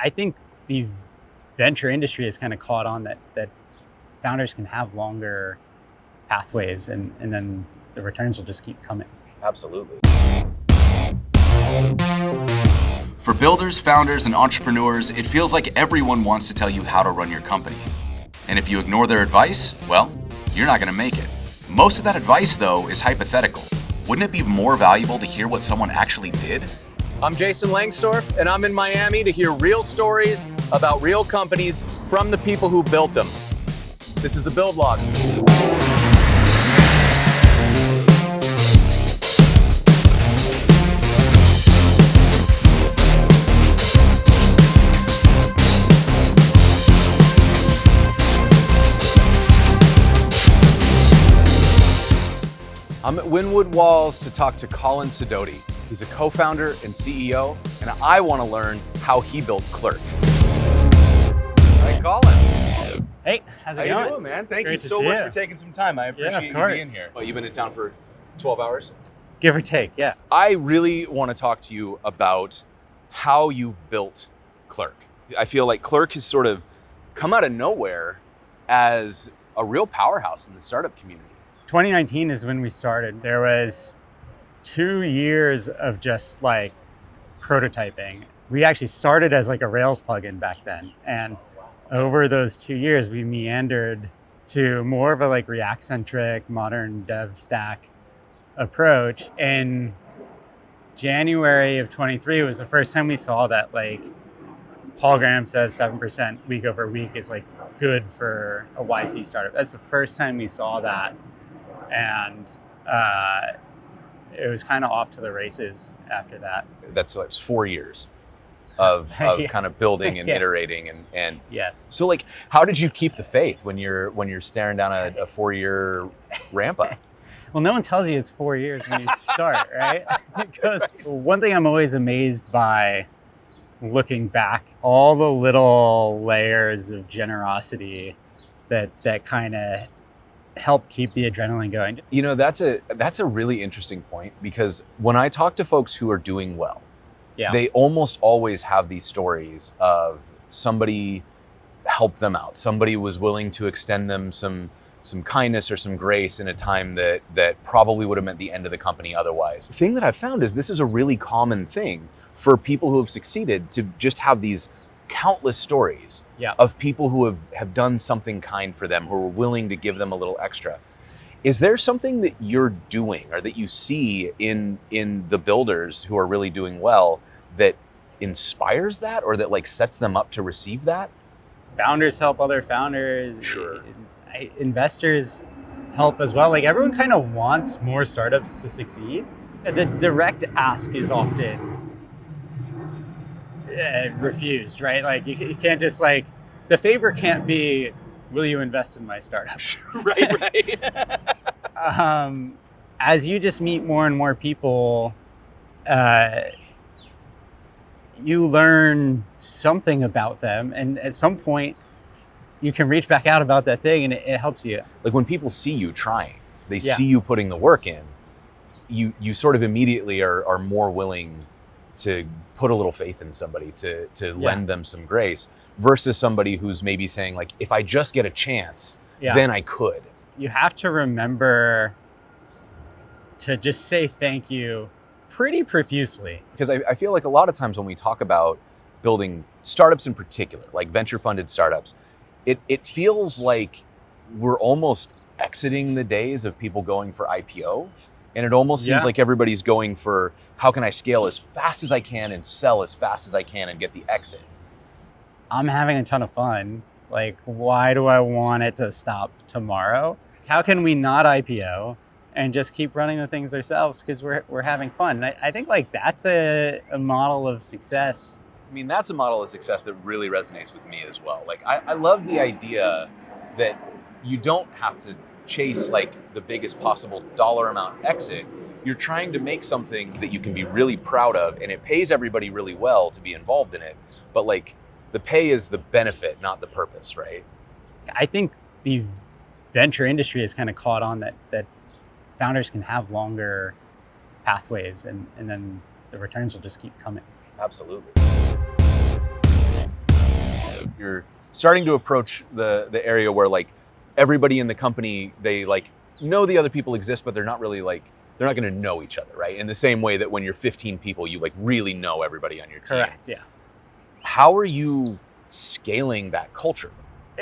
I think the venture industry has kind of caught on that founders can have longer pathways and then the returns will just keep coming. Absolutely. For builders, founders, and entrepreneurs, it feels like everyone wants to tell you how to run your company. And if you ignore their advice, well, you're not going to make it. Most of that advice, though, is hypothetical. Wouldn't it be more valuable to hear what someone actually did? I'm Jason Lengstorf, and I'm in Miami to hear real stories about real companies from the people who built them. This is the Build Log. I'm at Wynwood Walls to talk to Colin Sidoti. He's a co-founder and CEO, and I want to learn how he built Clerk. Hi, Colin. Hey, how's it going? How you doing, man? Thank you so much for taking some time. I appreciate you being here. Oh, you've been in town for 12 hours? Give or take, yeah. I really want to talk to you about how you built Clerk. I feel like Clerk has sort of come out of nowhere as a real powerhouse in the startup community. 2019 is when we started. There was 2 years of just like prototyping. We actually started as like a Rails plugin back then. And over those 2 years, we meandered to more of a like React-centric modern dev stack approach. In January of 23 was the first time we saw that like Paul Graham says 7% week over week is like good for a YC startup. That's the first time we saw that. And it was kind of off to the races after that. That's like 4 years of Yeah. kind of building and Yeah. iterating and Yes. so like how did you keep the faith when you're staring down a 4-year ramp up? Well, no one tells you it's 4 years when you start, right? Because one thing I'm always amazed by looking back, all the little layers of generosity that kind of help keep the adrenaline going. You know, that's a really interesting point, because when I talk to folks who are doing well, Yeah. they almost always have these stories of somebody helped them out. Somebody was willing to extend them some kindness or some grace in a time that probably would have meant the end of the company otherwise. The thing that I've found is this is a really common thing for people who have succeeded, to just have these countless stories of people who have done something kind for them, who are willing to give them a little extra. Is there something that you're doing or that you see in the builders who are really doing well that inspires that, or that like sets them up to receive that? Founders help other founders. Sure. Investors help as well. Like everyone kind of wants more startups to succeed. The direct ask is often refused, right? Like you can't just like, the favor can't be, will you invest in my startup? Right. As you just meet more and more people, you learn something about them, and at some point you can reach back out about that thing and it helps you. Like when people see you trying, they Yeah. see you putting the work in, you sort of immediately are more willing to put a little faith in somebody, to lend them some grace, versus somebody who's maybe saying like, if I just get a chance, then I could. You have to remember to just say thank you pretty profusely. Because I feel like a lot of times when we talk about building startups in particular, like venture funded startups, it feels like we're almost exiting the days of people going for IPO. And it almost seems like everybody's going for, how can I scale as fast as I can and sell as fast as I can and get the exit? I'm having a ton of fun. Like, why do I want it to stop tomorrow? How can we not IPO and just keep running the things ourselves because we're having fun? And I think like that's a model of success. I mean, that's a model of success that really resonates with me as well. Like, I love the idea that you don't have to chase like the biggest possible dollar amount exit. You're trying to make something that you can be really proud of, and it pays everybody really well to be involved in it. But like, the pay is the benefit, not the purpose, right? I think the venture industry has kind of caught on that founders can have longer pathways and then the returns will just keep coming. Absolutely. you're starting to approach the area where like everybody in the company, they like know the other people exist, but they're not really like, they're not going to know each other, right? In the same way that when you're 15 people, you like really know everybody on your team. Correct, yeah. How are you scaling that culture?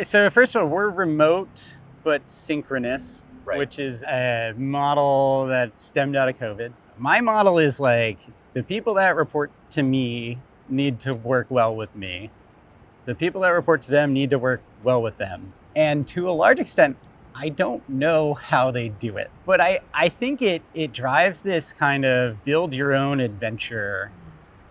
So first of all, we're remote but synchronous, Right. which is a model that stemmed out of COVID. My model is like the people that report to me need to work well with me. The people that report to them need to work well with them. And to a large extent, I don't know how they do it, but I think it drives this kind of build your own adventure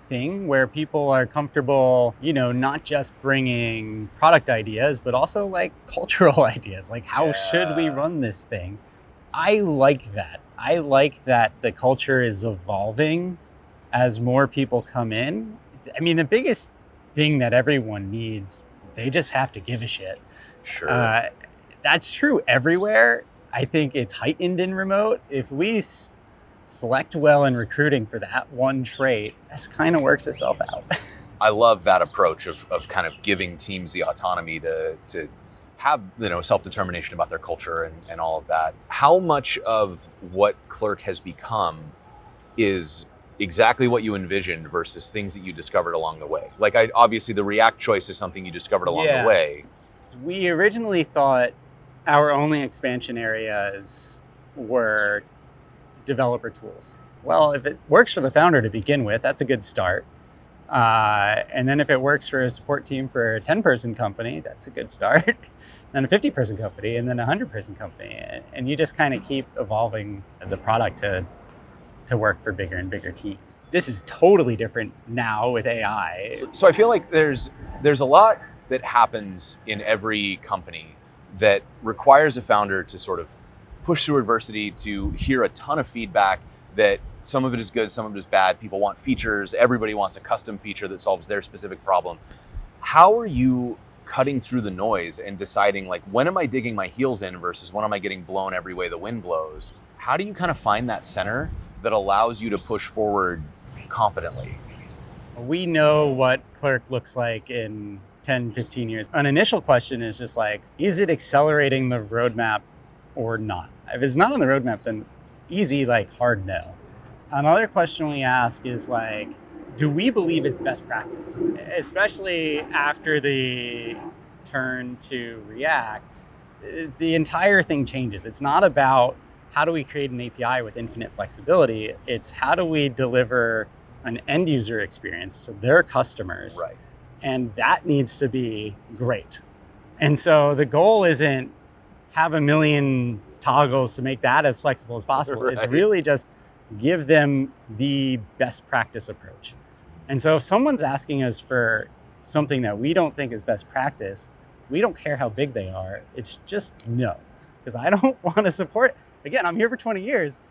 thing where people are comfortable, you know, not just bringing product ideas, but also like cultural ideas, like how should we run this thing? I like that. I like that the culture is evolving as more people come in. I mean, the biggest thing that everyone needs, they just have to give a shit. Sure. That's true everywhere. I think it's heightened in remote. If we select well in recruiting for that one trait, this kind of works itself out. I love that approach of kind of giving teams the autonomy to have, you know, self-determination about their culture and all of that. How much of what Clerk has become is exactly what you envisioned versus things that you discovered along the way? Like, obviously the React choice is something you discovered along the way. We originally thought our only expansion areas were developer tools. Well, if it works for the founder to begin with, that's a good start. And then if it works for a support team for a 10-person company, that's a good start. Then a 50-person company, and then a 100-person company. And you just kind of keep evolving the product to work for bigger and bigger teams. This is totally different now with AI. So I feel like there's a lot that happens in every company that requires a founder to sort of push through adversity, to hear a ton of feedback that some of it is good, some of it is bad. People want features. Everybody wants a custom feature that solves their specific problem. How are you cutting through the noise and deciding, like, when am I digging my heels in versus when am I getting blown every way the wind blows? How do you kind of find that center that allows you to push forward confidently? We know what Clerk looks like in 10, 15 years. An initial question is just like, is it accelerating the roadmap or not? If it's not on the roadmap, then easy, like hard no. Another question we ask is like, do we believe it's best practice? Especially after the turn to React, the entire thing changes. It's not about how do we create an API with infinite flexibility. It's how do we deliver an end user experience to their customers. Right. And that needs to be great. And so the goal isn't have a million toggles to make that as flexible as possible. Right. It's really just give them the best practice approach. And so if someone's asking us for something that we don't think is best practice, we don't care how big they are. It's just no, because I don't want to support. Again, I'm here for 20 years.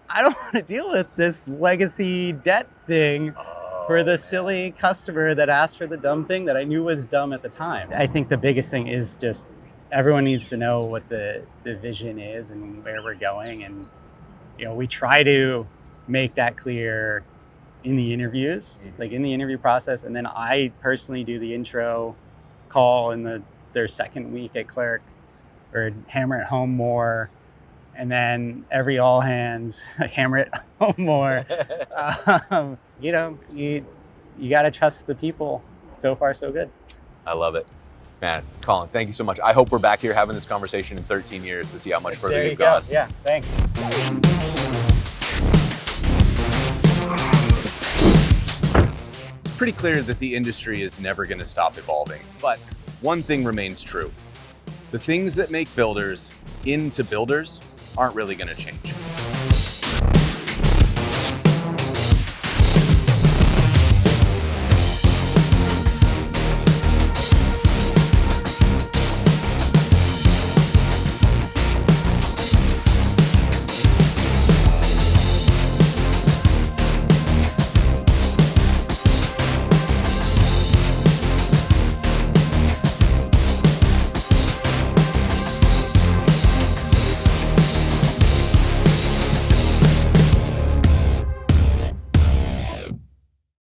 I don't want to deal with this legacy debt thing for the silly customer that asked for the dumb thing that I knew was dumb at the time. I think the biggest thing is just everyone needs to know what the vision is and where we're going. And, you know, we try to make that clear in the interviews, like in the interview process. And then I personally do the intro call in their second week at Clerk, or hammer it home more. And then every all hands, hammer it home more. You know, you got to trust the people. So far, so good. I love it. Man, Colin, thank you so much. I hope we're back here having this conversation in 13 years to see how much further you've gone. Yeah, thanks. It's pretty clear that the industry is never going to stop evolving, but one thing remains true. The things that make builders into builders aren't really going to change.